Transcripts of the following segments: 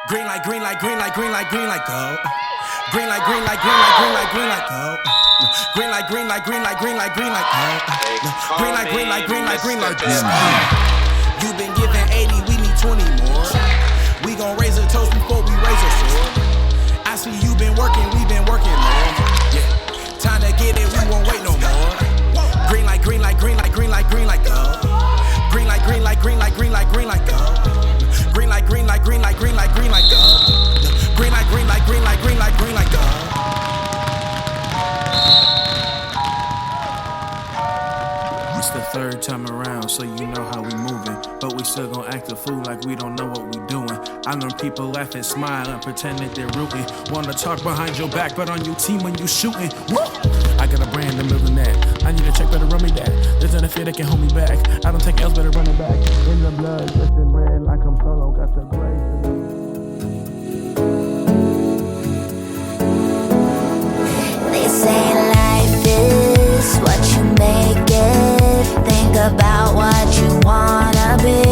Green light, green light, green light, green light, green light, go. Green light, green light, green light, green light, green light, go. Green light, green light, green light, green light, green light, go. Green light, green light, green light, green light, go. You been giving 80, we need 20 more. We gon' raise a toast before we raise a sword. I see you been working, we been working more. Yeah, time to get it, we won't wait no more. Green light, green light, green light, green light, green light, go. Green light, green light, green light, green light, green light, go. Green light, green light, green light, green light, green light, go. Green light, green light, green light, green light, green light, go. It's the third time around, so you know how we moving. But we still gon' act a fool like we don't know what we doing. I learn people laugh and smile and pretend that they're rooting. Wanna talk behind your back, but on your team when you shooting. Woo! I got a brand, I'm building that. I need a check, better run me that. There's not a fear that can hold me back. I don't take L's, better run it back. In the blood, dressed in red like I'm solo, got the grace. They say life is what you make it. Think about what you wanna be.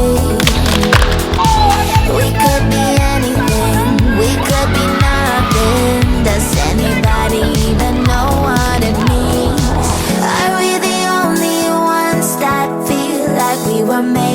We could be anything, we could be nothing. Does anybody even know what it means? Are we the only ones that feel like we were made?